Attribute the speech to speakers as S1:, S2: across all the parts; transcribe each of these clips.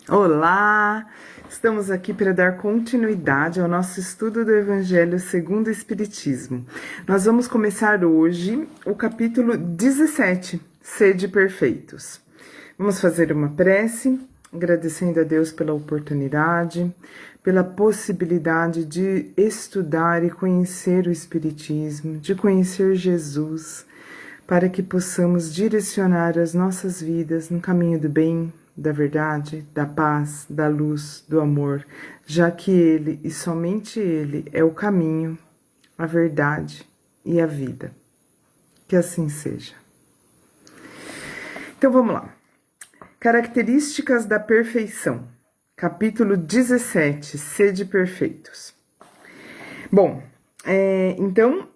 S1: Olá! Estamos aqui para dar continuidade ao nosso estudo do Evangelho segundo o Espiritismo. Nós vamos começar hoje o capítulo 17, Sede Perfeitos. Vamos fazer uma prece, agradecendo a Deus pela oportunidade, pela possibilidade de estudar e conhecer o Espiritismo, de conhecer Jesus, para que possamos direcionar as nossas vidas no caminho do bem, da verdade, da paz, da luz, do amor, já que Ele e somente Ele é o caminho, a verdade e a vida. Que assim seja. Então vamos lá. Características da perfeição. Capítulo 17, Sede Perfeitos. Bom, então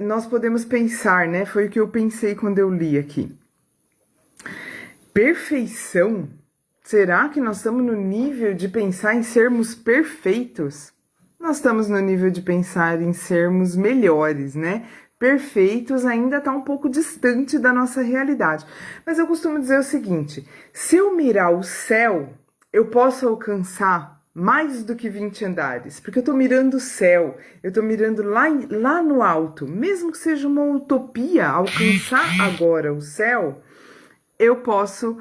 S1: nós podemos pensar, né? Foi o que eu pensei quando eu li aqui. Perfeição? Será que nós estamos no nível de pensar em sermos perfeitos? Nós estamos no nível de pensar em sermos melhores, né? Perfeitos ainda está um pouco distante da nossa realidade. Mas eu costumo dizer o seguinte: se eu mirar o céu, eu posso alcançar mais do que 20 andares, porque eu estou mirando o céu, eu estou mirando lá no alto. Mesmo que seja uma utopia alcançar agora o céu, eu posso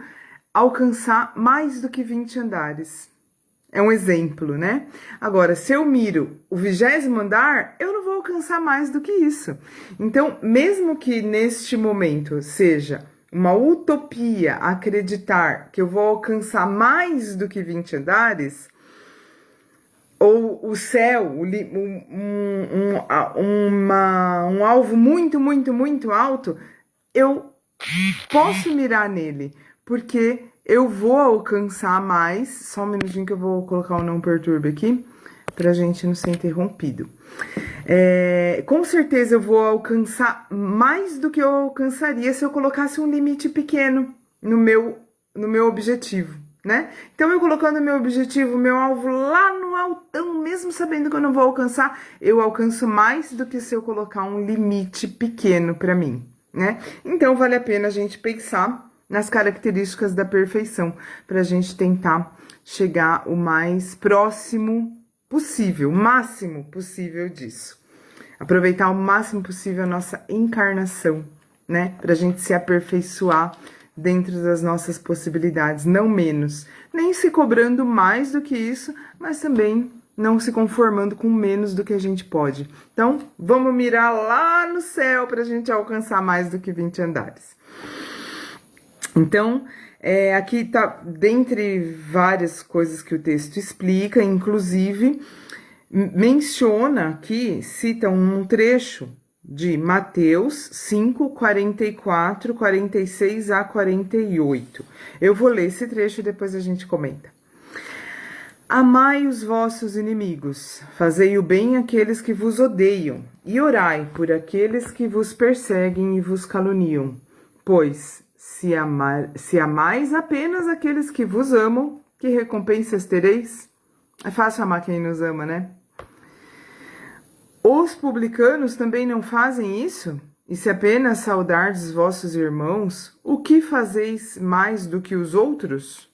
S1: alcançar mais do que 20 andares. É um exemplo, né? Agora, se eu miro o 20º andar, eu não vou alcançar mais do que isso. Então, mesmo que neste momento seja uma utopia acreditar que eu vou alcançar mais do que 20 andares, ou o céu, um alvo muito, muito, muito alto, eu posso mirar nele, porque eu vou alcançar mais. Só um minutinho que eu vou colocar o não perturbe aqui, pra gente não ser interrompido. Com certeza eu vou alcançar mais do que eu alcançaria se eu colocasse um limite pequeno no meu objetivo, né? Então, eu colocando meu objetivo, meu alvo lá no altão, mesmo sabendo que eu não vou alcançar, eu alcanço mais do que se eu colocar um limite pequeno para mim, né? Então, vale a pena a gente pensar nas características da perfeição, para a gente tentar chegar o mais próximo possível, o máximo possível disso. Aproveitar o máximo possível a nossa encarnação, né? Para a gente se aperfeiçoar dentro das nossas possibilidades, não menos. Nem se cobrando mais do que isso, mas também não se conformando com menos do que a gente pode. Então, vamos mirar lá no céu para a gente alcançar mais do que 20 andares. Então, aqui está, dentre várias coisas que o texto explica, inclusive menciona aqui, cita um trecho de Mateus 5, 44, 46 a 48. Eu vou ler esse trecho e depois a gente comenta. Amai os vossos inimigos, fazei o bem àqueles que vos odeiam, e orai por aqueles que vos perseguem e vos caluniam. Pois, se amais apenas aqueles que vos amam, que recompensas tereis? É fácil amar quem nos ama, né? Os publicanos também não fazem isso? E se apenas saudardes vossos irmãos, o que fazeis mais do que os outros?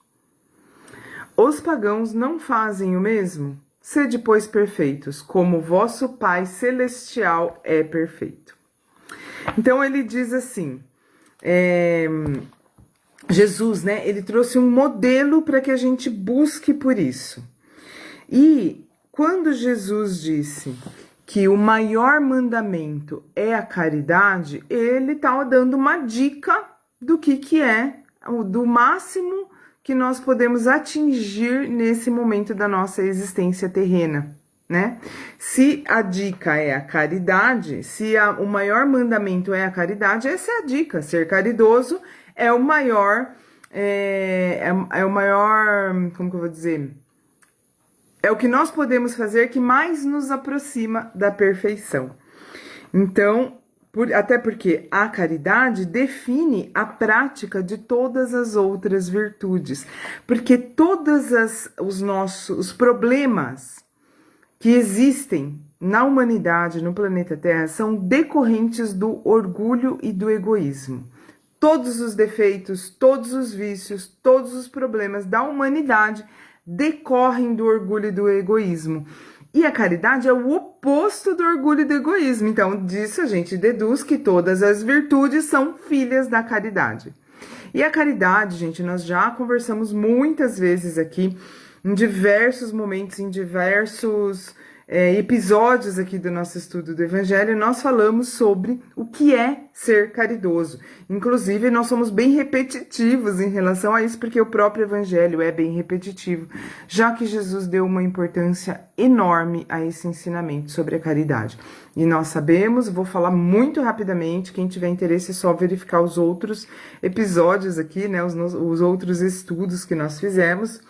S1: Os pagãos não fazem o mesmo? Sede, pois, perfeitos, como vosso Pai Celestial é perfeito. Então ele diz assim, Jesus, né? Ele trouxe um modelo para que a gente busque por isso. E quando Jesus disse que o maior mandamento é a caridade, ele está dando uma dica do que é, do máximo que nós podemos atingir nesse momento da nossa existência terrena, né? Se a dica é a caridade, se o maior mandamento é a caridade, essa é a dica. Ser caridoso é o maior, é o maior, como que eu vou dizer? É o que nós podemos fazer que mais nos aproxima da perfeição. Então, até porque a caridade define a prática de todas as outras virtudes. Porque todos os problemas que existem na humanidade, no planeta Terra, são decorrentes do orgulho e do egoísmo. todos os defeitos, todos os vícios, todos os problemas da humanidade decorrem do orgulho e do egoísmo. E a caridade é o oposto do orgulho e do egoísmo. Então, disso a gente deduz que todas as virtudes são filhas da caridade. E a caridade, gente, nós já conversamos muitas vezes aqui, em diversos momentos, em diversos episódios aqui do nosso estudo do Evangelho, nós falamos sobre o que é ser caridoso. Inclusive, nós somos bem repetitivos em relação a isso, porque o próprio Evangelho é bem repetitivo, já que Jesus deu uma importância enorme a esse ensinamento sobre a caridade. E nós sabemos, vou falar muito rapidamente, quem tiver interesse é só verificar os outros episódios aqui, né, os outros estudos que nós fizemos.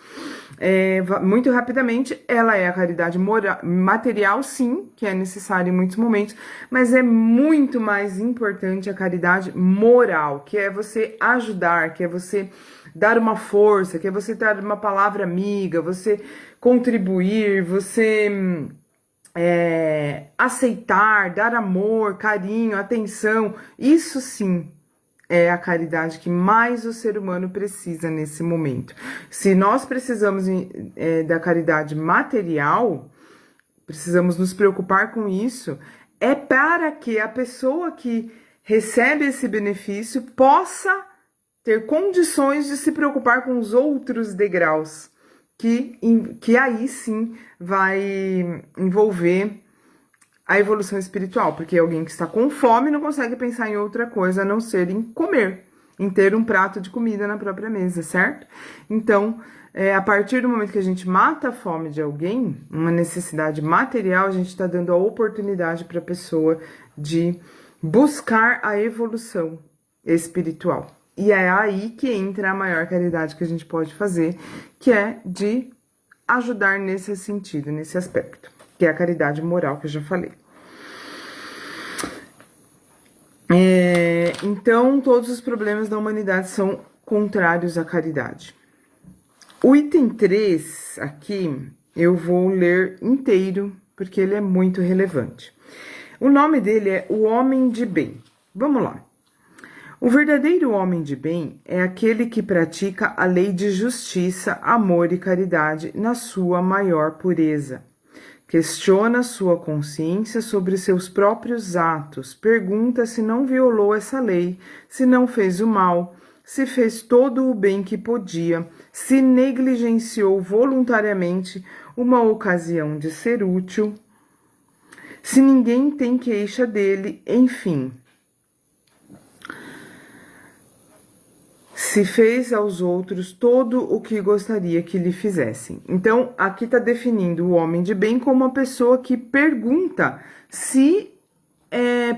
S1: Muito rapidamente, ela é a caridade material, sim, que é necessária em muitos momentos, mas é muito mais importante a caridade moral, que é você ajudar, que é você dar uma força, que é você dar uma palavra amiga, você contribuir, você aceitar, dar amor, carinho, atenção. Isso sim é a caridade que mais o ser humano precisa nesse momento. Se nós precisamos da caridade material, precisamos nos preocupar com isso, é para que a pessoa que recebe esse benefício possa ter condições de se preocupar com os outros degraus, que aí sim vai envolver a evolução espiritual, porque alguém que está com fome não consegue pensar em outra coisa a não ser em comer, em ter um prato de comida na própria mesa, certo? Então, a partir do momento que a gente mata a fome de alguém, uma necessidade material, a gente está dando a oportunidade para a pessoa de buscar a evolução espiritual. E é aí que entra a maior caridade que a gente pode fazer, que é de ajudar nesse sentido, nesse aspecto, que é a caridade moral que eu já falei. Então, todos os problemas da humanidade são contrários à caridade. O item 3 aqui, eu vou ler inteiro, porque ele é muito relevante. O nome dele é o homem de bem. Vamos lá. O verdadeiro homem de bem é aquele que pratica a lei de justiça, amor e caridade na sua maior pureza. Questiona sua consciência sobre seus próprios atos, pergunta se não violou essa lei, se não fez o mal, se fez todo o bem que podia, se negligenciou voluntariamente uma ocasião de ser útil, se ninguém tem queixa dele, enfim. Se fez aos outros todo o que gostaria que lhe fizessem. Então, aqui está definindo o homem de bem como uma pessoa que pergunta se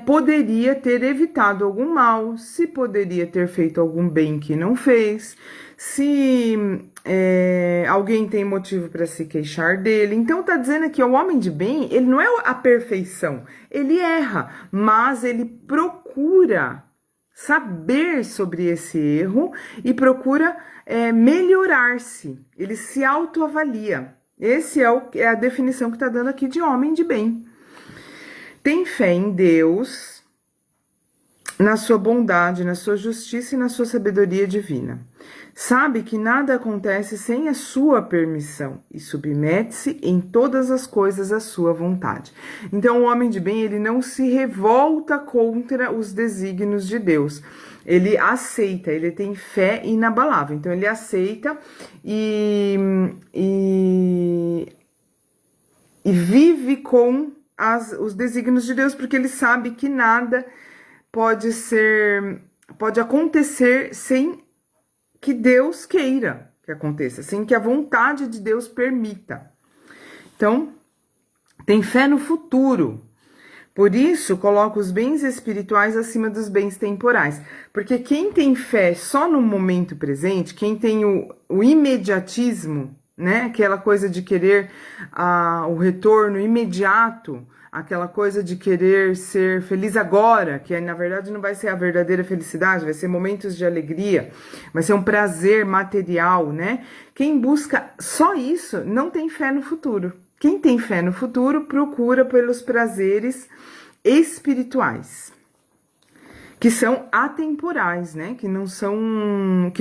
S1: poderia ter evitado algum mal, se poderia ter feito algum bem que não fez, se alguém tem motivo para se queixar dele. Então, está dizendo que o homem de bem, ele não é a perfeição, ele erra, mas ele procura saber sobre esse erro e procura melhorar-se. Ele se autoavalia. Esse é a definição que está dando aqui de homem de bem. Tem fé em Deus, na sua bondade, na sua justiça e na sua sabedoria divina. Sabe que nada acontece sem a sua permissão e submete-se em todas as coisas à sua vontade. Então, o homem de bem, ele não se revolta contra os desígnios de Deus. Ele aceita, ele tem fé inabalável. Então, ele aceita e vive com os desígnios de Deus, porque ele sabe que nada pode acontecer sem que Deus queira que aconteça, sem que a vontade de Deus permita. Então, tem fé no futuro. Por isso, coloca os bens espirituais acima dos bens temporais. Porque quem tem fé só no momento presente, quem tem o imediatismo, né? Aquela coisa de querer o retorno imediato, aquela coisa de querer ser feliz agora, que na verdade não vai ser a verdadeira felicidade, vai ser momentos de alegria, vai ser um prazer material, né? Quem busca só isso não tem fé no futuro. Quem tem fé no futuro procura pelos prazeres espirituais. que são atemporais, né? Que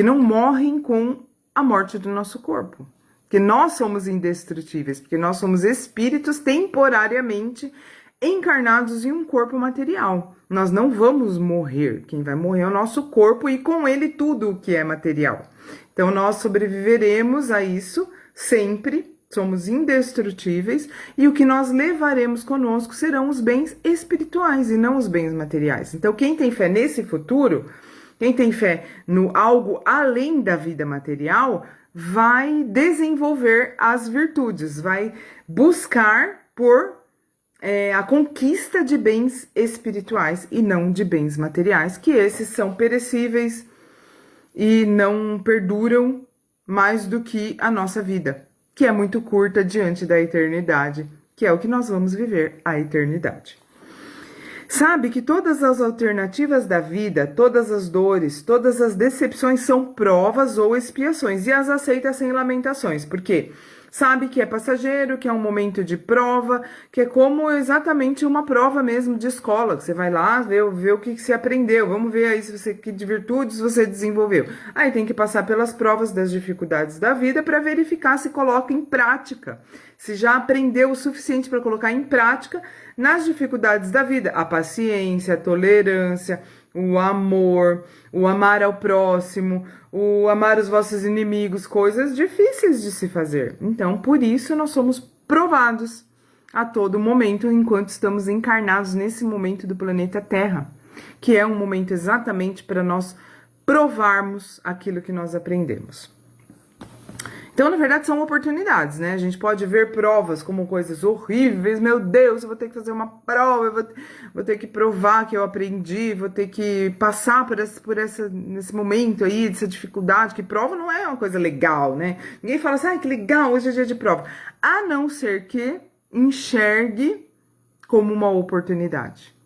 S1: não morrem com a morte do nosso corpo. Que nós somos indestrutíveis, porque nós somos espíritos temporariamente encarnados em um corpo material. Nós não vamos morrer. Quem vai morrer é o nosso corpo e com ele tudo o que é material. Então nós sobreviveremos a isso sempre, somos indestrutíveis e o que nós levaremos conosco serão os bens espirituais e não os bens materiais. Então quem tem fé nesse futuro, quem tem fé no algo além da vida material, vai desenvolver as virtudes, vai buscar por a conquista de bens espirituais e não de bens materiais, que esses são perecíveis e não perduram mais do que a nossa vida, que é muito curta diante da eternidade, que é o que nós vamos viver, a eternidade. Sabe que todas as alternativas da vida, todas as dores, todas as decepções são provas ou expiações e as aceita sem lamentações. Por quê? Sabe que é passageiro, que é um momento de prova, que é como exatamente uma prova mesmo de escola, que você vai lá ver o que você aprendeu, vamos ver aí que de virtudes você desenvolveu. Aí tem que passar pelas provas das dificuldades da vida para verificar se coloca em prática, se já aprendeu o suficiente para colocar em prática nas dificuldades da vida, a paciência, a tolerância, o amor, o amar ao próximo, o amar os vossos inimigos, coisas difíceis de se fazer. Então, por isso, nós somos provados a todo momento, enquanto estamos encarnados nesse momento do planeta Terra, que é um momento exatamente para nós provarmos aquilo que nós aprendemos. Então, na verdade, são oportunidades, né? A gente pode ver provas como coisas horríveis. Meu Deus, eu vou ter que fazer uma prova, eu vou ter que provar que eu aprendi, vou ter que passar nesse momento aí, dessa dificuldade, que prova não é uma coisa legal, né? Ninguém fala assim, que legal, hoje é dia de prova. A não ser que enxergue como uma oportunidade.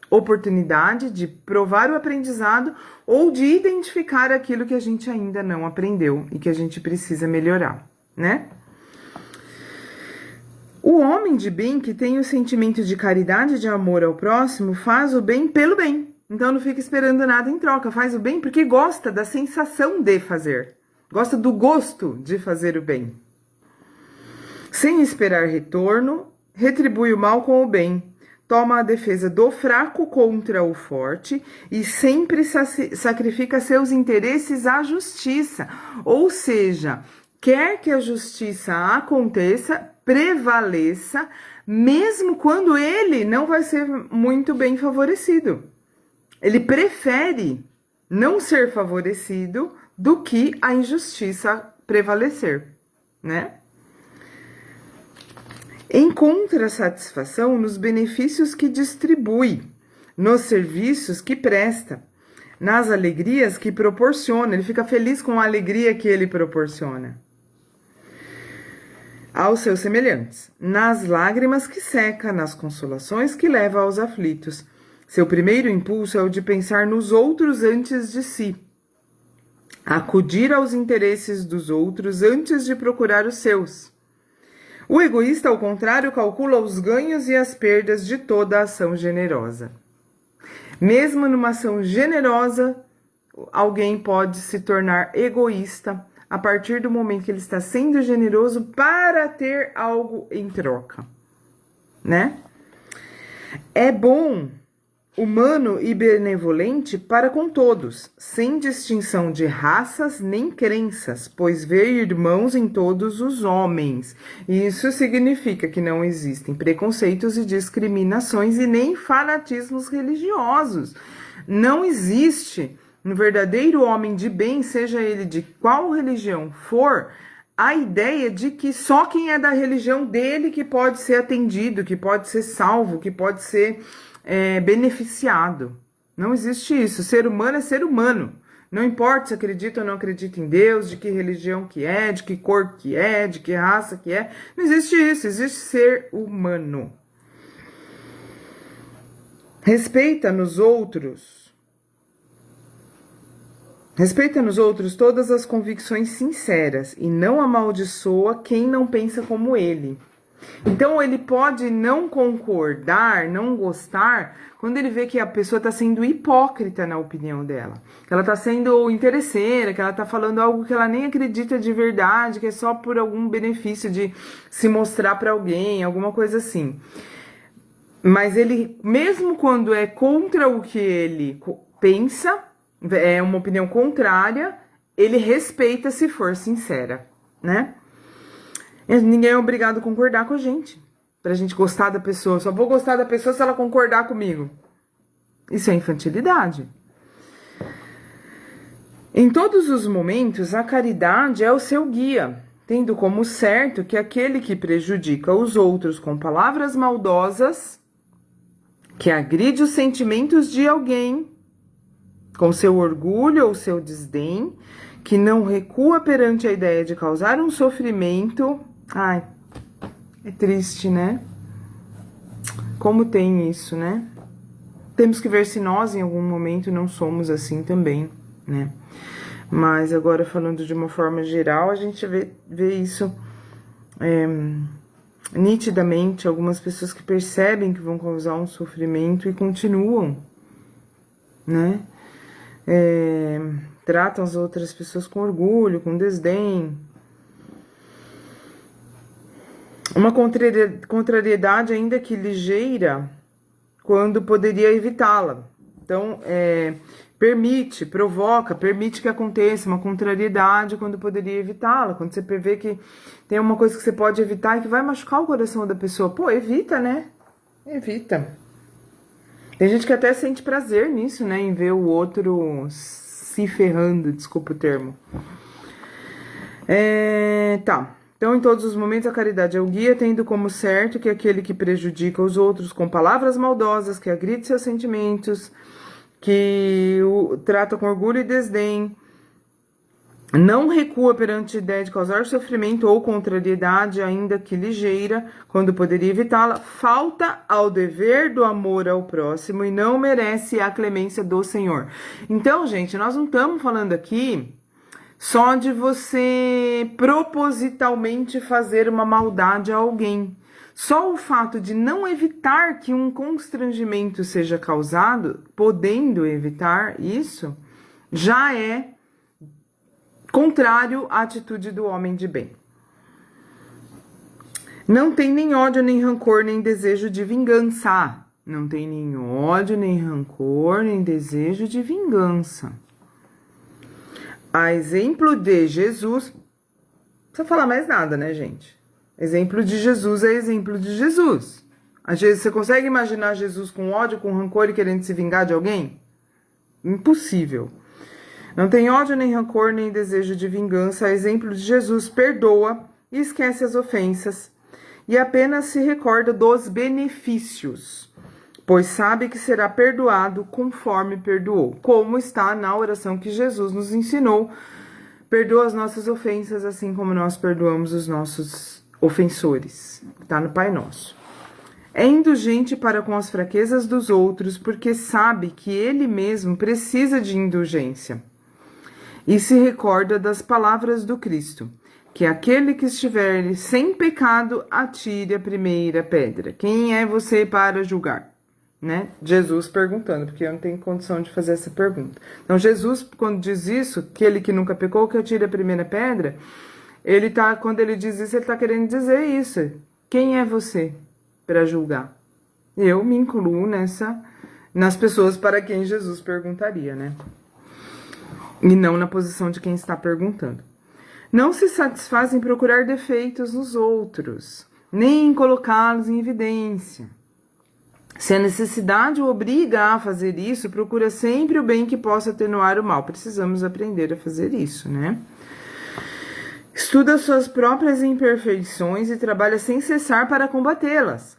S1: Oportunidade de provar o aprendizado ou de identificar aquilo que a gente ainda não aprendeu e que a gente precisa melhorar, né? O homem de bem que tem o sentimento de caridade e de amor ao próximo faz o bem pelo bem. Então não fica esperando nada em troca, faz o bem porque gosta da sensação de fazer, gosta do gosto de fazer o bem. Sem esperar retorno, retribui o mal com o bem. Toma a defesa do fraco contra o forte e sempre sacrifica seus interesses à justiça. Ou seja, quer que a justiça aconteça, prevaleça, mesmo quando ele não vai ser muito bem favorecido. Ele prefere não ser favorecido do que a injustiça prevalecer, né? Encontra satisfação nos benefícios que distribui, nos serviços que presta, nas alegrias que proporciona. Ele fica feliz com a alegria que ele proporciona aos seus semelhantes, nas lágrimas que seca, nas consolações que leva aos aflitos. Seu primeiro impulso é o de pensar nos outros antes de si, acudir aos interesses dos outros antes de procurar os seus. O egoísta, ao contrário, calcula os ganhos e as perdas de toda a ação generosa. Mesmo numa ação generosa, alguém pode se tornar egoísta a partir do momento que ele está sendo generoso para ter algo em troca, né? É bom, humano e benevolente para com todos, sem distinção de raças nem crenças, pois vê irmãos em todos os homens. Isso significa que não existem preconceitos e discriminações e nem fanatismos religiosos. Não existe no verdadeiro homem de bem, seja ele de qual religião for, a ideia de que só quem é da religião dele que pode ser atendido, que pode ser salvo, que pode ser beneficiado. Não existe isso. Ser humano é ser humano. Não importa se acredita ou não acredita em Deus, de que religião que é, de que cor que é, de que raça que é. Não existe isso. Existe ser humano. Respeita nos outros todas as convicções sinceras e não amaldiçoa quem não pensa como ele. Então ele pode não concordar, não gostar, quando ele vê que a pessoa está sendo hipócrita na opinião dela. Que ela está sendo interesseira, que ela está falando algo que ela nem acredita de verdade, que é só por algum benefício de se mostrar para alguém, alguma coisa assim. Mas ele, mesmo quando é contra o que ele pensa, é uma opinião contrária, ele respeita se for sincera, né? Ninguém é obrigado a concordar com a gente, pra gente gostar da pessoa. Só vou gostar da pessoa se ela concordar comigo. Isso é infantilidade. Em todos os momentos, a caridade é o seu guia, tendo como certo que aquele que prejudica os outros com palavras maldosas, que agride os sentimentos de alguém, com seu orgulho ou seu desdém, que não recua perante a ideia de causar um sofrimento. Ai, é triste, né? Como tem isso, né? Temos que ver se nós, em algum momento, não somos assim também, né? Mas agora, falando de uma forma geral, a gente vê isso nitidamente. Algumas pessoas que percebem que vão causar um sofrimento e continuam, né? Tratam as outras pessoas com orgulho, com desdém. Uma contrariedade, ainda que ligeira, quando poderia evitá-la. Então, permite que aconteça uma contrariedade quando poderia evitá-la. Quando você vê que tem uma coisa que você pode evitar e que vai machucar o coração da pessoa, pô, evita, né? Evita. Tem gente que até sente prazer nisso, né? Em ver o outro se ferrando, desculpa o termo. Tá. Então, em todos os momentos, a caridade é o guia, tendo como certo que aquele que prejudica os outros com palavras maldosas, que agride seus sentimentos, que o trata com orgulho e desdém, não recua perante a ideia de causar sofrimento ou contrariedade, ainda que ligeira, quando poderia evitá-la, falta ao dever do amor ao próximo e não merece a clemência do Senhor. Então, gente, nós não estamos falando aqui só de você propositalmente fazer uma maldade a alguém. Só o fato de não evitar que um constrangimento seja causado, podendo evitar isso, já é contrário à atitude do homem de bem. Não tem nem ódio, nem rancor, nem desejo de vingança. Não tem nem ódio, nem rancor, nem desejo de vingança. A exemplo de Jesus, não precisa falar mais nada, né, gente? Exemplo de Jesus é exemplo de Jesus. Às vezes, você consegue imaginar Jesus com ódio, com rancor e querendo se vingar de alguém? Impossível. Não tem ódio, nem rancor, nem desejo de vingança. A exemplo de Jesus, perdoa e esquece as ofensas e apenas se recorda dos benefícios, pois sabe que será perdoado conforme perdoou, como está na oração que Jesus nos ensinou. Perdoa as nossas ofensas, assim como nós perdoamos os nossos ofensores. Está no Pai Nosso. É indulgente para com as fraquezas dos outros, porque sabe que ele mesmo precisa de indulgência. E se recorda das palavras do Cristo, que aquele que estiver sem pecado, atire a primeira pedra. Quem é você para julgar? Né? Jesus perguntando, porque eu não tenho condição de fazer essa pergunta. Então, Jesus, quando diz isso, aquele que nunca pecou, que atire a primeira pedra, quando ele diz isso, ele está querendo dizer isso. Quem é você para julgar? Eu me incluo nas pessoas para quem Jesus perguntaria, né? E não na posição de quem está perguntando. Não se satisfaz em procurar defeitos nos outros, nem em colocá-los em evidência. Se a necessidade o obriga a fazer isso, procura sempre o bem que possa atenuar o mal. Precisamos aprender a fazer isso, né? Estuda suas próprias imperfeições e trabalha sem cessar para combatê-las.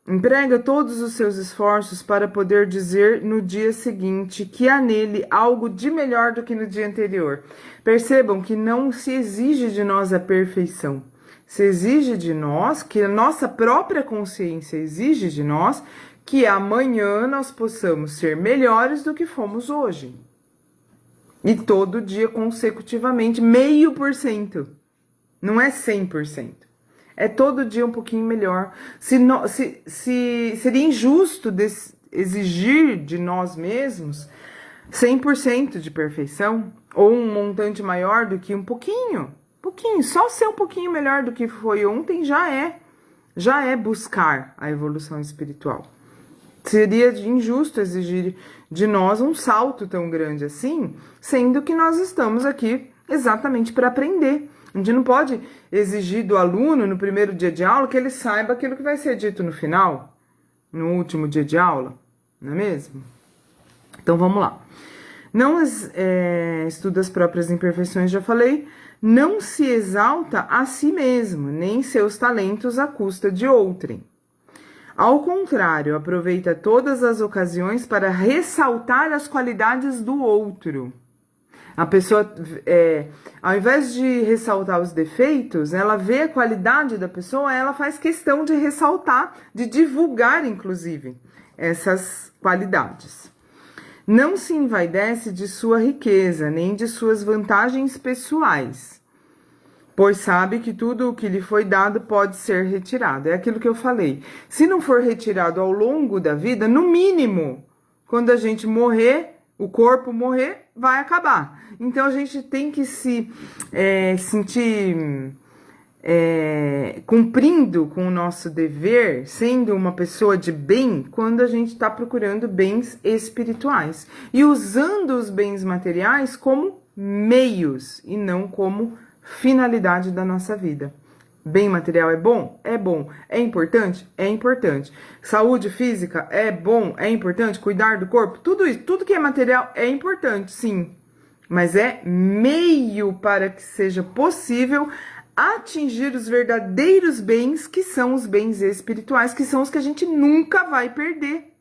S1: Emprega todos os seus esforços para poder dizer no dia seguinte que há nele algo de melhor do que no dia anterior. Percebam que não se exige de nós a perfeição. Se exige de nós, que a nossa própria consciência exige de nós, que amanhã nós possamos ser melhores do que fomos hoje. E todo dia consecutivamente, 0,5%. Não é 100%. é todo dia um pouquinho melhor. Se seria injusto exigir de nós mesmos 100% de perfeição, ou um montante maior do que um pouquinho, só ser um pouquinho melhor do que foi ontem já é buscar a evolução espiritual. Seria injusto exigir de nós um salto tão grande assim, sendo que nós estamos aqui exatamente para aprender. A gente não pode exigir do aluno no primeiro dia de aula que ele saiba aquilo que vai ser dito no final, no último dia de aula, não é mesmo? Então vamos lá. Não estuda as próprias imperfeições, já falei. Não se exalta a si mesmo, nem seus talentos à custa de outrem. Ao contrário, aproveita todas as ocasiões para ressaltar as qualidades do outro. A pessoa, ao invés de ressaltar os defeitos, ela vê a qualidade da pessoa, ela faz questão de ressaltar, de divulgar, inclusive, essas qualidades. Não se envaidece de sua riqueza, nem de suas vantagens pessoais, pois sabe que tudo o que lhe foi dado pode ser retirado. É aquilo que eu falei. Se não for retirado ao longo da vida, no mínimo, quando a gente morrer, o corpo morrer, vai acabar. Então a gente tem que se sentir cumprindo com o nosso dever, sendo uma pessoa de bem, quando a gente está procurando bens espirituais e usando os bens materiais como meios e não como finalidade da nossa vida. Bem material é bom? É bom. É importante? É importante. Saúde física é bom? É importante. Cuidar do corpo? Tudo isso, tudo que é material é importante, sim. Mas é meio para que seja possível atingir os verdadeiros bens, que são os bens espirituais, que são os que a gente nunca vai perder.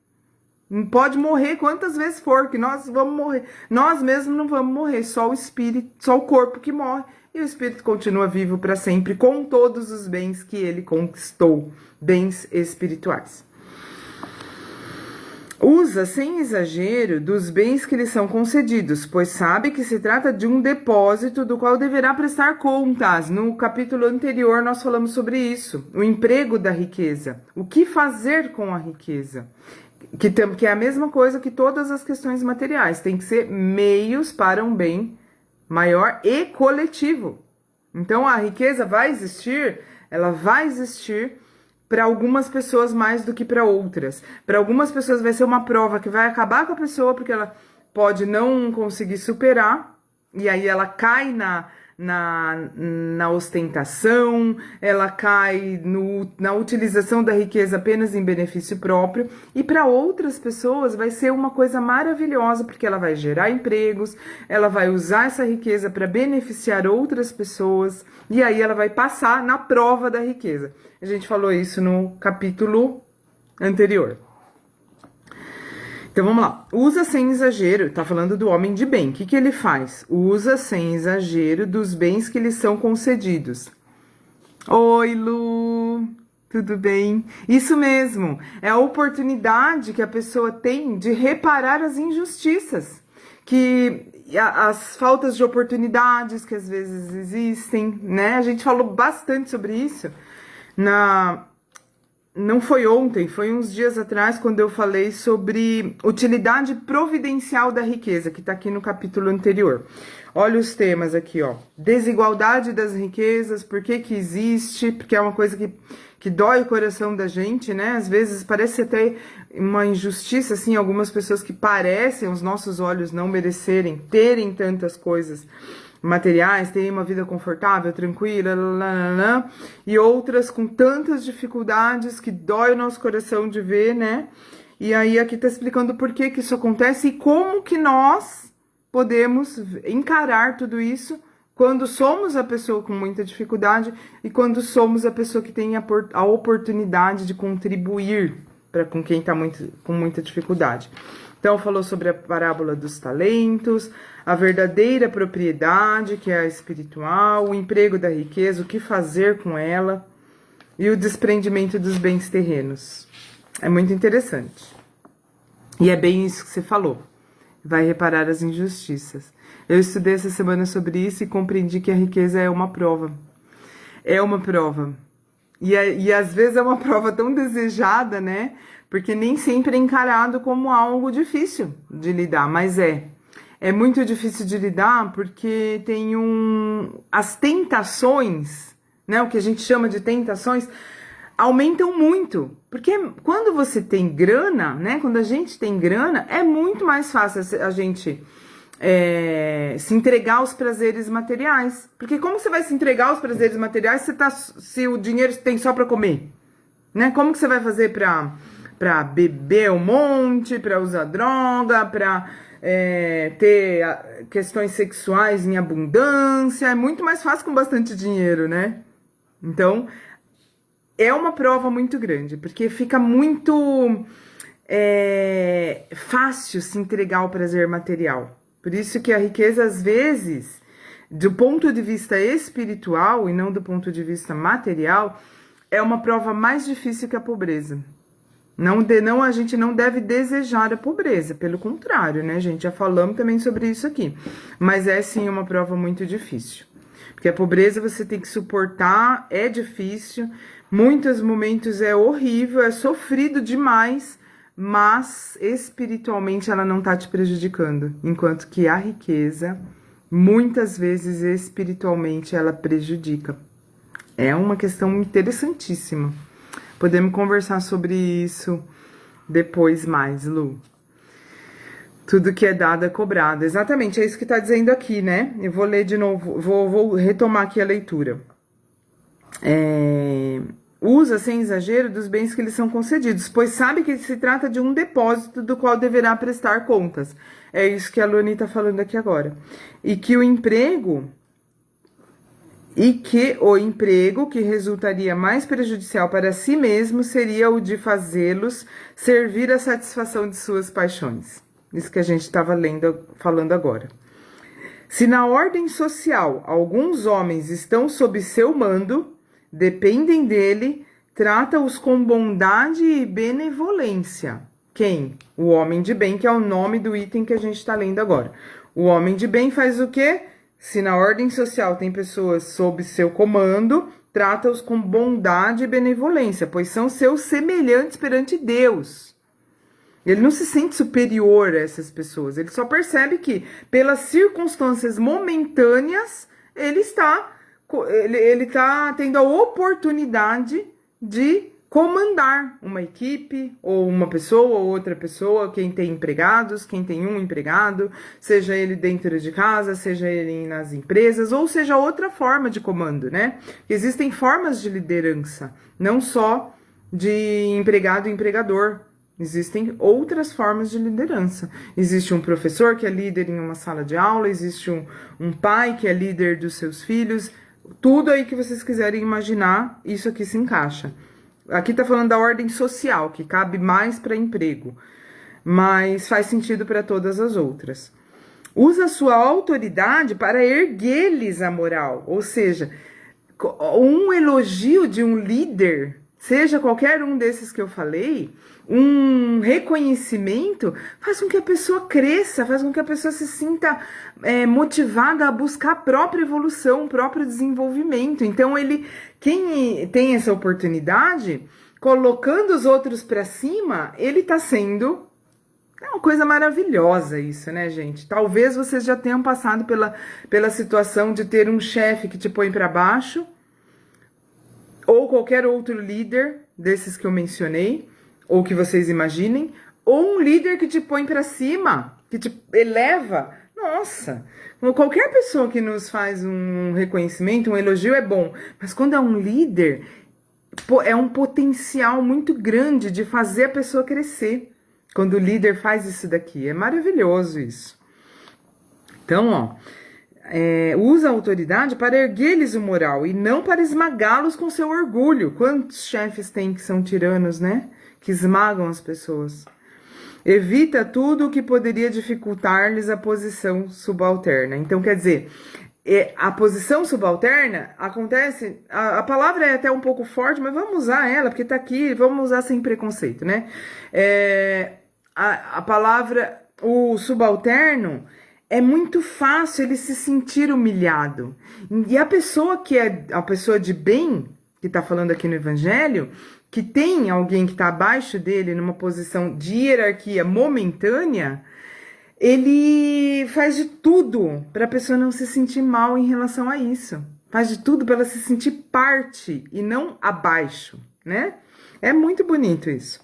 S1: Não pode morrer quantas vezes for, que nós vamos morrer. Nós mesmos não vamos morrer, só o espírito, só o corpo que morre. E o espírito continua vivo para sempre com todos os bens que ele conquistou, bens espirituais. Usa sem exagero dos bens que lhe são concedidos, pois sabe que se trata de um depósito do qual deverá prestar contas. No capítulo anterior nós falamos sobre isso, o emprego da riqueza, o que fazer com a riqueza, que é a mesma coisa que todas as questões materiais, tem que ser meios para um bem maior e coletivo. Então a riqueza vai existir, ela vai existir para algumas pessoas mais do que para outras. Para algumas pessoas vai ser uma prova que vai acabar com a pessoa porque ela pode não conseguir superar e aí ela cai na ostentação, ela cai na utilização da riqueza apenas em benefício próprio, e para outras pessoas vai ser uma coisa maravilhosa, porque ela vai gerar empregos, ela vai usar essa riqueza para beneficiar outras pessoas, e aí ela vai passar na prova da riqueza. A gente falou isso no capítulo anterior. Então vamos lá, usa sem exagero, tá falando do homem de bem, o que ele faz? Usa sem exagero dos bens que lhe são concedidos. Oi, Lu, tudo bem? Isso mesmo, é a oportunidade que a pessoa tem de reparar as injustiças, as faltas de oportunidades que às vezes existem, né? A gente falou bastante sobre isso Não foi ontem, foi uns dias atrás, quando eu falei sobre utilidade providencial da riqueza, que está aqui no capítulo anterior. Olha os temas aqui, ó. Desigualdade das riquezas, por que existe? Porque é uma coisa que dói o coração da gente, né? Às vezes parece até uma injustiça, assim, algumas pessoas que parecem, aos nossos olhos, não merecerem, terem tantas coisas materiais, terem uma vida confortável, tranquila, e outras com tantas dificuldades que dói o nosso coração de ver, né? E aí aqui tá explicando por que isso acontece e como que nós podemos encarar tudo isso quando somos a pessoa com muita dificuldade e quando somos a pessoa que tem a oportunidade de contribuir com quem tá com muita dificuldade. Então, falou sobre a parábola dos talentos, a verdadeira propriedade, que é a espiritual, o emprego da riqueza, o que fazer com ela e o desprendimento dos bens terrenos. É muito interessante. E é bem isso que você falou. Vai reparar as injustiças. Eu estudei essa semana sobre isso e compreendi que a riqueza é uma prova. É uma prova. E às vezes é uma prova tão desejada, né? Porque nem sempre é encarado como algo difícil de lidar, mas é. É muito difícil de lidar porque tem as tentações, né? O que a gente chama de tentações, aumentam muito. Porque quando você tem grana, né? Quando a gente tem grana, é muito mais fácil a gente se entregar aos prazeres materiais. Porque como você vai se entregar aos prazeres materiais se o dinheiro tem só para comer? Né? Como que você vai fazer para beber um monte, para usar droga, para ter questões sexuais em abundância? É muito mais fácil com bastante dinheiro, né? Então, é uma prova muito grande, porque fica muito fácil se entregar ao prazer material. Por isso que a riqueza, às vezes, do ponto de vista espiritual e não do ponto de vista material, é uma prova mais difícil que a pobreza. Não, a gente não deve desejar a pobreza, pelo contrário, né, gente? Já falamos também sobre isso aqui. Mas é sim uma prova muito difícil. Porque a pobreza você tem que suportar, é difícil, muitos momentos é horrível, é sofrido demais, mas espiritualmente ela não tá te prejudicando. Enquanto que a riqueza, muitas vezes espiritualmente, ela prejudica. É uma questão interessantíssima. Podemos conversar sobre isso depois mais, Lu. Tudo que é dado é cobrado. Exatamente, é isso que está dizendo aqui, né? Eu vou ler de novo, vou retomar aqui a leitura. Usa sem exagero dos bens que lhe são concedidos, pois sabe que se trata de um depósito do qual deverá prestar contas. É isso que a Luani está falando aqui agora. E que o emprego que resultaria mais prejudicial para si mesmo seria o de fazê-los servir à satisfação de suas paixões. Isso que a gente estava falando agora. Se na ordem social alguns homens estão sob seu mando, dependem dele, trata-os com bondade e benevolência. Quem? O homem de bem, que é o nome do item que a gente está lendo agora. O homem de bem faz o quê? Se na ordem social tem pessoas sob seu comando, trata-os com bondade e benevolência, pois são seus semelhantes perante Deus. Ele não se sente superior a essas pessoas, ele só percebe que, pelas circunstâncias momentâneas, ele está tendo a oportunidade de comandar uma equipe, ou uma pessoa, ou outra pessoa, quem tem empregados, quem tem um empregado, seja ele dentro de casa, seja ele nas empresas, ou seja outra forma de comando, né? Existem formas de liderança, não só de empregado e empregador. Existem outras formas de liderança. Existe um professor que é líder em uma sala de aula, existe um pai que é líder dos seus filhos. Tudo aí que vocês quiserem imaginar, isso aqui se encaixa. Aqui tá falando da ordem social, que cabe mais para emprego, mas faz sentido para todas as outras. Usa sua autoridade para erguer-lhes a moral, ou seja, um elogio de um líder, seja qualquer um desses que eu falei, um reconhecimento faz com que a pessoa cresça, faz com que a pessoa se sinta motivada a buscar a própria evolução, o próprio desenvolvimento. Então, quem tem essa oportunidade, colocando os outros para cima, ele está sendo... É uma coisa maravilhosa isso, né, gente? Talvez vocês já tenham passado pela situação de ter um chefe que te põe para baixo, ou qualquer outro líder desses que eu mencionei, ou que vocês imaginem, ou um líder que te põe para cima, que te eleva. Nossa, qualquer pessoa que nos faz um reconhecimento, um elogio é bom, mas quando é um líder, é um potencial muito grande de fazer a pessoa crescer. Quando o líder faz isso daqui, é maravilhoso isso. Então, ó, usa a autoridade para erguer-lhes o moral e não para esmagá-los com seu orgulho. Quantos chefes tem que são tiranos, né? Que esmagam as pessoas. Evita tudo o que poderia dificultar-lhes a posição subalterna. Então, quer dizer, a posição subalterna acontece... A palavra é até um pouco forte, mas vamos usar ela, porque tá aqui, vamos usar sem preconceito, né? A palavra, o subalterno, é muito fácil ele se sentir humilhado. E a pessoa que é a pessoa de bem, que está falando aqui no Evangelho, que tem alguém que está abaixo dele, numa posição de hierarquia momentânea, ele faz de tudo para a pessoa não se sentir mal em relação a isso. Faz de tudo para ela se sentir parte e não abaixo, né? É muito bonito isso.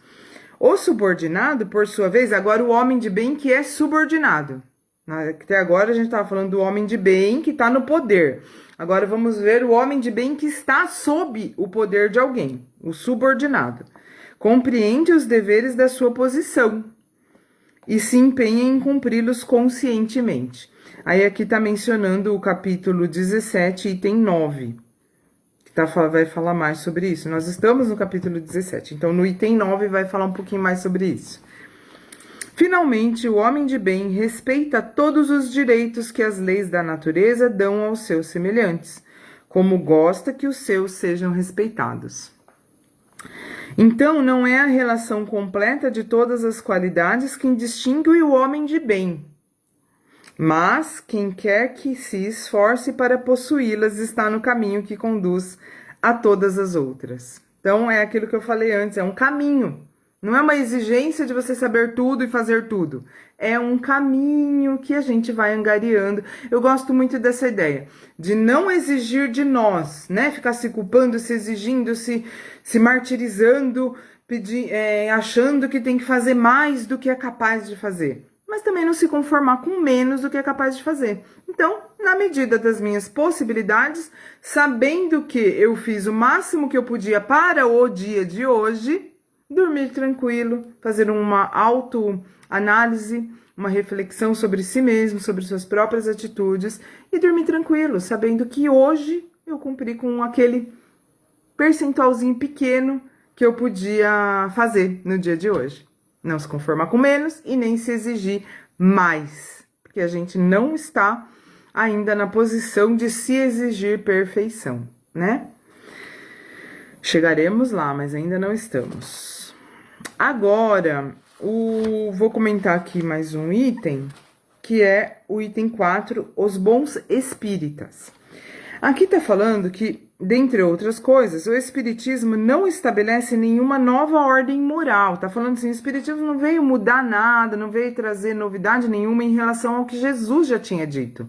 S1: O subordinado, por sua vez, agora o homem de bem que é subordinado. Até agora a gente estava falando do homem de bem que está no poder. Agora vamos ver o homem de bem que está sob o poder de alguém, o subordinado. Compreende os deveres da sua posição e se empenha em cumpri-los conscientemente. Aí aqui está mencionando o capítulo 17, item 9, que vai falar mais sobre isso. Nós estamos no capítulo 17, então no item 9 vai falar um pouquinho mais sobre isso. Finalmente, o homem de bem respeita todos os direitos que as leis da natureza dão aos seus semelhantes, como gosta que os seus sejam respeitados. Então, não é a relação completa de todas as qualidades que distingue o homem de bem, mas quem quer que se esforce para possuí-las está no caminho que conduz a todas as outras. Então, é aquilo que eu falei antes, é um caminho. Não é uma exigência de você saber tudo e fazer tudo. É um caminho que a gente vai angariando. Eu gosto muito dessa ideia de não exigir de nós, né? Ficar se culpando, se exigindo, se martirizando, achando que tem que fazer mais do que é capaz de fazer. Mas também não se conformar com menos do que é capaz de fazer. Então, na medida das minhas possibilidades, sabendo que eu fiz o máximo que eu podia para o dia de hoje, dormir tranquilo, fazer uma autoanálise, uma reflexão sobre si mesmo, sobre suas próprias atitudes e dormir tranquilo, sabendo que hoje eu cumpri com aquele percentualzinho pequeno que eu podia fazer no dia de hoje. Não se conformar com menos e nem se exigir mais, porque a gente não está ainda na posição de se exigir perfeição, né? Chegaremos lá, mas ainda não estamos. Agora, vou comentar aqui mais um item, que é o item 4, os bons espíritas. Aqui tá falando que, dentre outras coisas, o espiritismo não estabelece nenhuma nova ordem moral. Tá falando assim, o espiritismo não veio mudar nada, não veio trazer novidade nenhuma em relação ao que Jesus já tinha dito.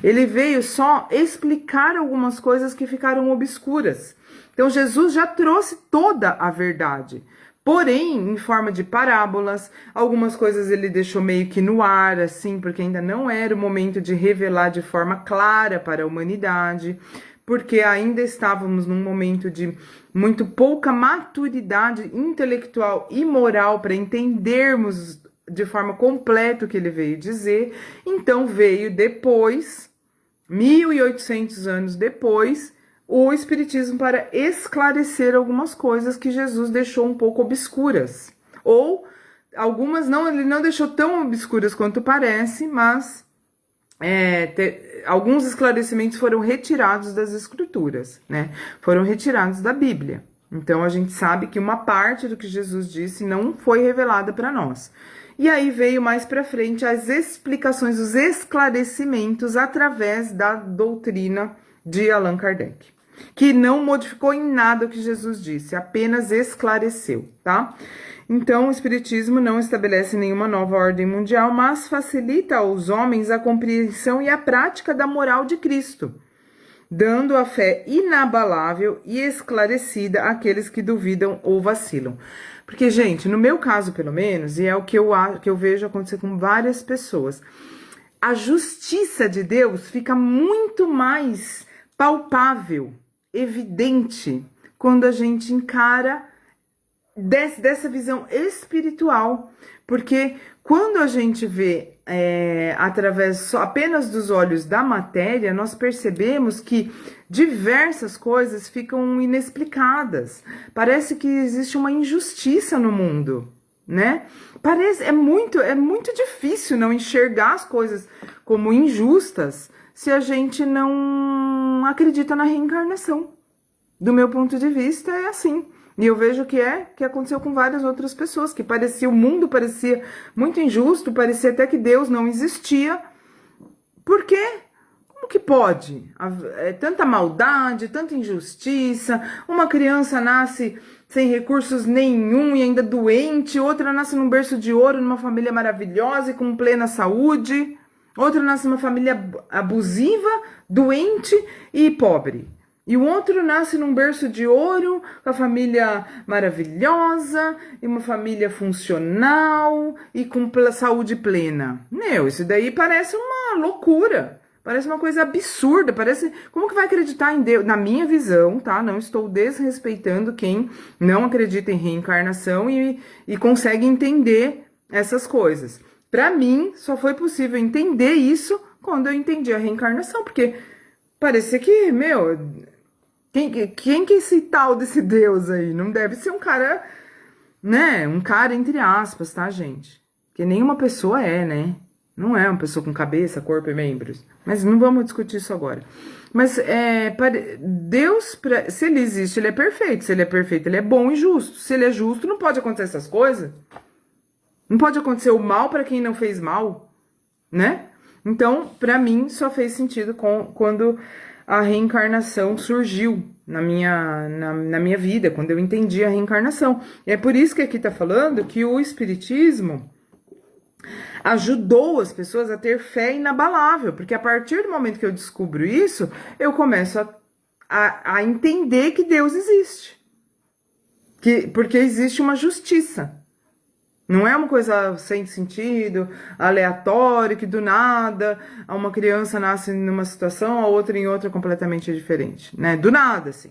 S1: Ele veio só explicar algumas coisas que ficaram obscuras. Então, Jesus já trouxe toda a verdade. Porém, em forma de parábolas, algumas coisas ele deixou meio que no ar, assim, porque ainda não era o momento de revelar de forma clara para a humanidade, porque ainda estávamos num momento de muito pouca maturidade intelectual e moral para entendermos de forma completa o que ele veio dizer. Então veio depois, 1800 anos depois, o Espiritismo para esclarecer algumas coisas que Jesus deixou um pouco obscuras. Ou algumas não, ele não deixou tão obscuras quanto parece, mas alguns esclarecimentos foram retirados das Escrituras, né? Foram retirados da Bíblia. Então a gente sabe que uma parte do que Jesus disse não foi revelada para nós. E aí veio mais para frente as explicações, os esclarecimentos através da doutrina de Allan Kardec, que não modificou em nada o que Jesus disse, apenas esclareceu, tá? Então, o Espiritismo não estabelece nenhuma nova ordem mundial, mas facilita aos homens a compreensão e a prática da moral de Cristo, dando a fé inabalável e esclarecida àqueles que duvidam ou vacilam. Porque, gente, no meu caso, pelo menos, e é o que eu vejo acontecer com várias pessoas, a justiça de Deus fica muito mais palpável, evidente, quando a gente encara dessa visão espiritual, porque quando a gente vê através apenas dos olhos da matéria, nós percebemos que diversas coisas ficam inexplicadas. Parece que existe uma injustiça no mundo, né? É muito difícil não enxergar as coisas como injustas se a gente não acredita na reencarnação. Do meu ponto de vista, é assim. E eu vejo que aconteceu com várias outras pessoas, que o mundo parecia muito injusto, parecia até que Deus não existia. Por quê? como que pode? É tanta maldade, tanta injustiça. Uma criança nasce sem recursos nenhum e ainda doente. Outra nasce num berço de ouro, numa família maravilhosa e com plena saúde. Outra nasce numa família abusiva, doente e pobre. E o outro nasce num berço de ouro, com a família maravilhosa, e uma família funcional e com saúde plena. Meu, isso daí parece uma loucura. Parece uma coisa absurda, parece... Como que vai acreditar em Deus? Na minha visão, tá? Não estou desrespeitando quem não acredita em reencarnação e consegue entender essas coisas. Para mim, só foi possível entender isso quando eu entendi a reencarnação, porque parecia que, meu... Quem que é esse tal desse Deus aí? Não deve ser um cara, né? Um cara entre aspas, tá, gente? Que nenhuma pessoa é, né? Não é uma pessoa com cabeça, corpo e membros. Mas não vamos discutir isso agora. Mas Deus, se ele existe, ele é perfeito. Se ele é perfeito, ele é bom e justo. Se ele é justo, não pode acontecer essas coisas. Não pode acontecer o mal para quem não fez mal, né? Então, para mim, só fez sentido quando a reencarnação surgiu na minha vida, quando eu entendi a reencarnação. E é por isso que aqui tá falando que o Espiritismo ajudou as pessoas a ter fé inabalável, porque a partir do momento que eu descubro isso, eu começo a entender que Deus existe. Porque existe uma justiça. Não é uma coisa sem sentido, aleatório, que do nada uma criança nasce numa situação, a outra em outra completamente diferente, né? Do nada, assim.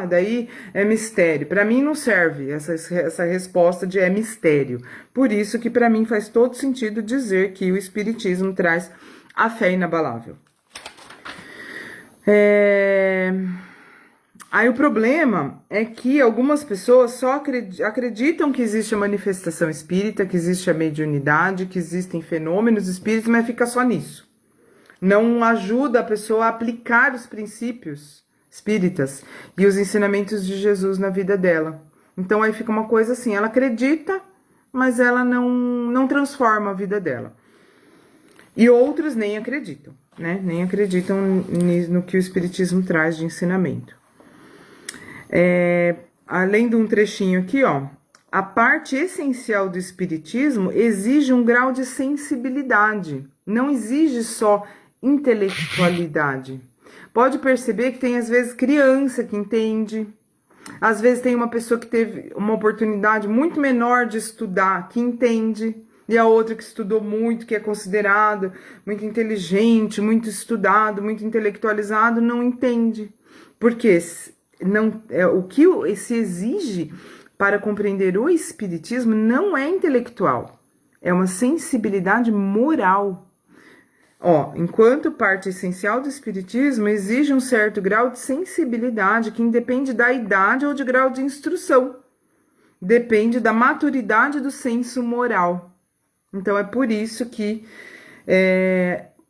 S1: Daí é mistério. Para mim não serve essa resposta de é mistério. Por isso que para mim faz todo sentido dizer que o Espiritismo traz a fé inabalável. Aí o problema é que algumas pessoas só acreditam que existe a manifestação espírita, que existe a mediunidade, que existem fenômenos espíritas, mas fica só nisso. Não ajuda a pessoa a aplicar os princípios espíritas e os ensinamentos de Jesus na vida dela. Então aí fica uma coisa assim, ela acredita, mas ela não transforma a vida dela. E outros nem acreditam, né? Nem acreditam no que o Espiritismo traz de ensinamento. Além de um trechinho aqui, ó, a parte essencial do Espiritismo exige um grau de sensibilidade, não exige só intelectualidade. Pode perceber que tem às vezes criança que entende, às vezes tem uma pessoa que teve uma oportunidade muito menor de estudar, que entende, e a outra que estudou muito, que é considerado muito inteligente, muito estudado, muito intelectualizado, não entende. Porque o que se exige para compreender o Espiritismo não é intelectual, é uma sensibilidade moral. Enquanto parte essencial do Espiritismo exige um certo grau de sensibilidade que independe da idade ou de grau de instrução, depende da maturidade do senso moral. Então é por isso que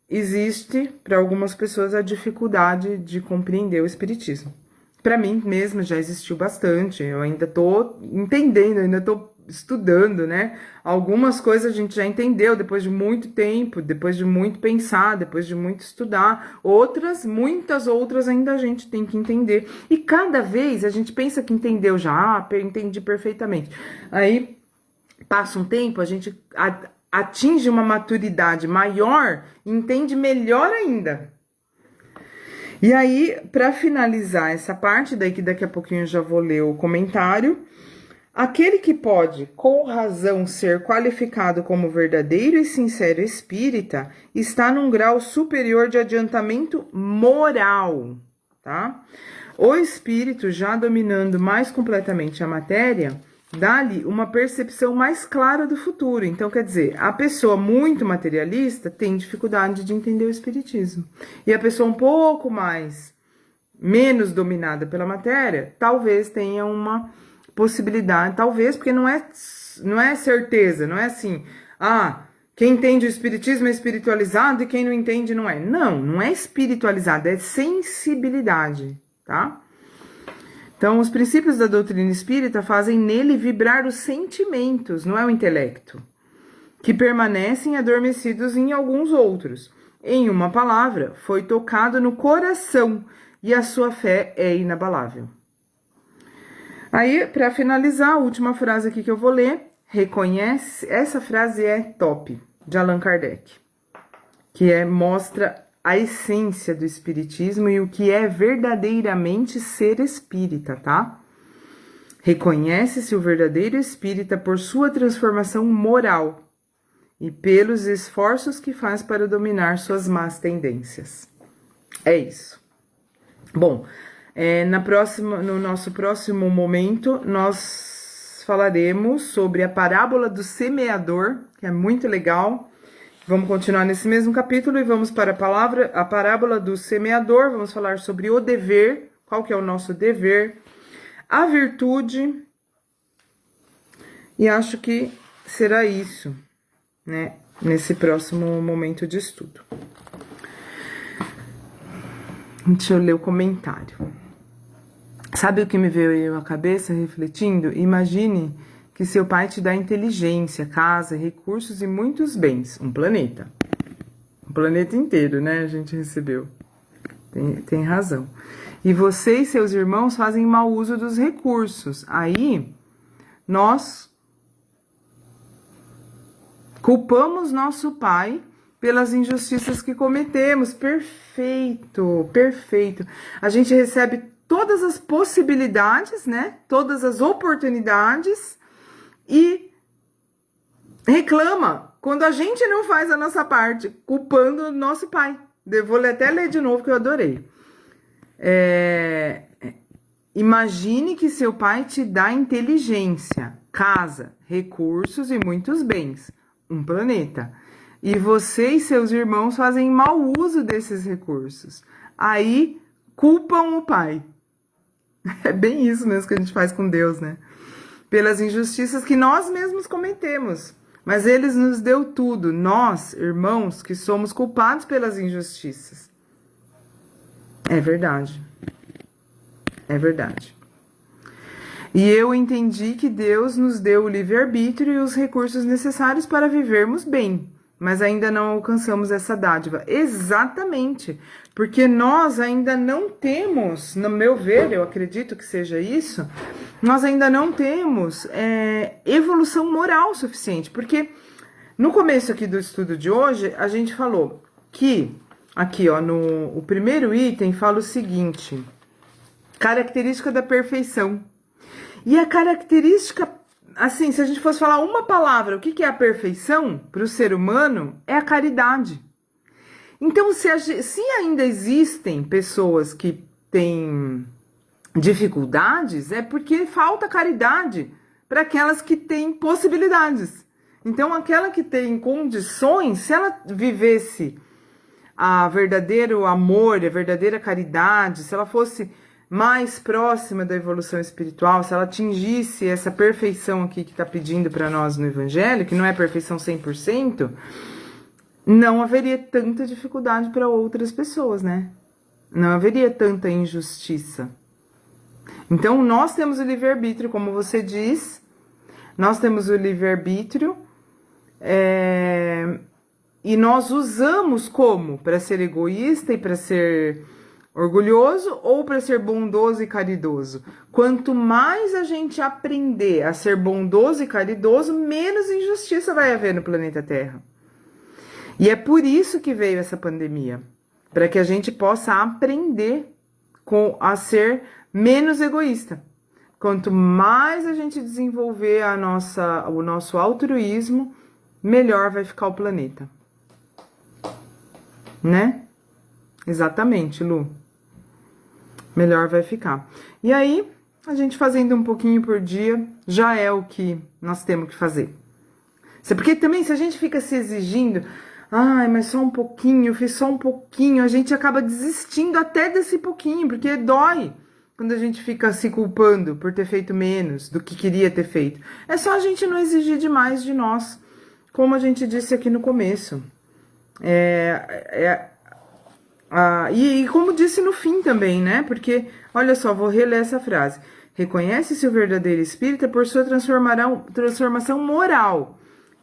S1: existe para algumas pessoas a dificuldade de compreender o Espiritismo. Para mim mesma já existiu bastante, eu ainda estou entendendo, ainda estou estudando, né? Algumas coisas a gente já entendeu depois de muito tempo, depois de muito pensar, depois de muito estudar. Muitas outras ainda a gente tem que entender. E cada vez a gente pensa que entendeu já, entendi perfeitamente. Aí passa um tempo, a gente atinge uma maturidade maior e entende melhor ainda. E aí, para finalizar essa parte, daí que daqui a pouquinho eu já vou ler o comentário, aquele que pode, com razão, ser qualificado como verdadeiro e sincero espírita, está num grau superior de adiantamento moral, tá? O espírito, já dominando mais completamente a matéria, dá-lhe uma percepção mais clara do futuro. Então, quer dizer, a pessoa muito materialista tem dificuldade de entender o Espiritismo. E a pessoa um pouco menos dominada pela matéria, talvez tenha uma possibilidade, talvez, porque não é certeza, não é assim, quem entende o Espiritismo é espiritualizado e quem não entende não é. Não é espiritualizado, é sensibilidade, tá? Então, os princípios da doutrina espírita fazem nele vibrar os sentimentos, não é o intelecto, que permanecem adormecidos em alguns outros. Em uma palavra, foi tocado no coração e a sua fé é inabalável. Aí, para finalizar, a última frase aqui que eu vou ler, reconhece, essa frase é top, de Allan Kardec, que mostra a essência do espiritismo e o que é verdadeiramente ser espírita, tá? Reconhece-se o verdadeiro espírita por sua transformação moral e pelos esforços que faz para dominar suas más tendências. É isso. Bom, no nosso próximo momento, nós falaremos sobre a parábola do semeador, que é muito legal. Vamos continuar nesse mesmo capítulo e vamos para a parábola do semeador. Vamos falar sobre o dever, qual que é o nosso dever, a virtude, e acho que será isso, né, nesse próximo momento de estudo. Deixa eu ler o comentário. Sabe o que me veio à cabeça refletindo? Imagine que seu pai te dá inteligência, casa, recursos e muitos bens. Um planeta. Um planeta inteiro, né? A gente recebeu. Tem razão. E você e seus irmãos fazem mau uso dos recursos. Aí, nós culpamos nosso pai pelas injustiças que cometemos. Perfeito, perfeito. A gente recebe todas as possibilidades, né? Todas as oportunidades e reclama quando a gente não faz a nossa parte, culpando o nosso pai. Vou até ler de novo que eu adorei. Imagine que seu pai te dá inteligência, casa, recursos e muitos bens, um planeta. E você e seus irmãos fazem mau uso desses recursos. Aí culpam o pai. É bem isso mesmo que a gente faz com Deus, né? Pelas injustiças que nós mesmos cometemos. Mas ele nos deu tudo, nós, irmãos, que somos culpados pelas injustiças. É verdade. É verdade. E eu entendi que Deus nos deu o livre-arbítrio e os recursos necessários para vivermos bem. Mas ainda não alcançamos essa dádiva. Exatamente. Porque nós ainda não temos, no meu ver, eu acredito que seja isso, nós ainda não temos evolução moral suficiente. Porque no começo aqui do estudo de hoje, a gente falou que, aqui ó, o primeiro item fala o seguinte, característica da perfeição. E a característica, assim, se a gente fosse falar uma palavra, o que é a perfeição para o ser humano, é a caridade. Então, se ainda existem pessoas que têm dificuldades, é porque falta caridade para aquelas que têm possibilidades. Então, aquela que tem condições, se ela vivesse a verdadeiro amor, a verdadeira caridade, se ela fosse mais próxima da evolução espiritual, se ela atingisse essa perfeição aqui que está pedindo para nós no Evangelho, que não é perfeição 100%, não haveria tanta dificuldade para outras pessoas, né? Não haveria tanta injustiça. Então, nós temos o livre-arbítrio, como você diz, nós temos o livre-arbítrio, e nós usamos como? Para ser egoísta e para ser orgulhoso ou para ser bondoso e caridoso? Quanto mais a gente aprender a ser bondoso e caridoso, menos injustiça vai haver no planeta Terra. E é por isso que veio essa pandemia, para que a gente possa aprender a ser menos egoísta. Quanto mais a gente desenvolver o nosso altruísmo, melhor vai ficar o planeta. Né? Exatamente, Lu. Melhor vai ficar. E aí, a gente fazendo um pouquinho por dia, já é o que nós temos que fazer. Porque também, se a gente fica se exigindo, ai, mas só um pouquinho, eu fiz só um pouquinho, a gente acaba desistindo até desse pouquinho, porque dói quando a gente fica se culpando por ter feito menos do que queria ter feito. É só a gente não exigir demais de nós, como a gente disse aqui no começo. E como disse no fim também, né? Porque, olha só, vou reler essa frase. Reconhece-se o verdadeiro espírita por sua transformação moral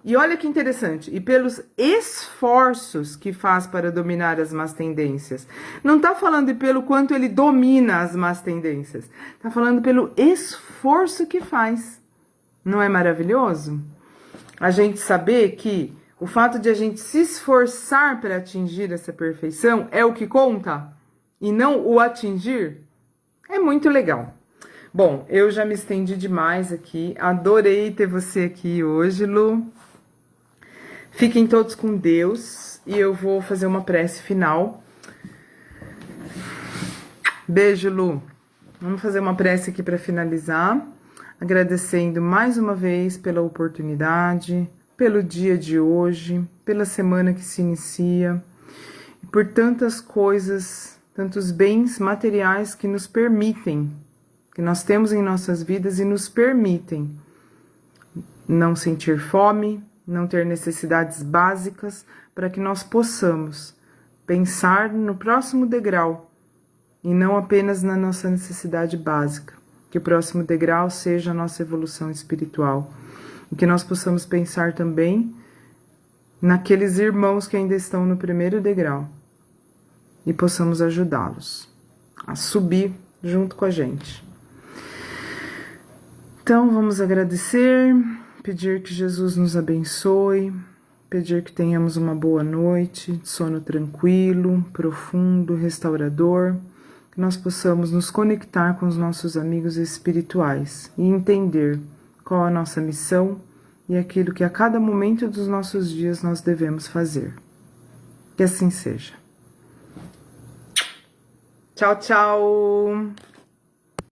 S1: E olha que interessante, e pelos esforços que faz para dominar as más tendências. Não está falando de pelo quanto ele domina as más tendências, está falando pelo esforço que faz. Não é maravilhoso? A gente saber que o fato de a gente se esforçar para atingir essa perfeição é o que conta, e não o atingir, é muito legal. Bom, eu já me estendi demais aqui, adorei ter você aqui hoje, Lu. Fiquem todos com Deus e eu vou fazer uma prece final. Beijo, Lu. Vamos fazer uma prece aqui para finalizar, agradecendo mais uma vez pela oportunidade, pelo dia de hoje, pela semana que se inicia, e por tantas coisas, tantos bens materiais que nos permitem, que nós temos em nossas vidas e nos permitem não sentir fome, não ter necessidades básicas, para que nós possamos pensar no próximo degrau e não apenas na nossa necessidade básica. Que o próximo degrau seja a nossa evolução espiritual e que nós possamos pensar também naqueles irmãos que ainda estão no primeiro degrau e possamos ajudá-los a subir junto com a gente. Então vamos agradecer, pedir que Jesus nos abençoe, pedir que tenhamos uma boa noite, sono tranquilo, profundo, restaurador, que nós possamos nos conectar com os nossos amigos espirituais e entender qual a nossa missão e aquilo que a cada momento dos nossos dias nós devemos fazer. Que assim seja. Tchau, tchau!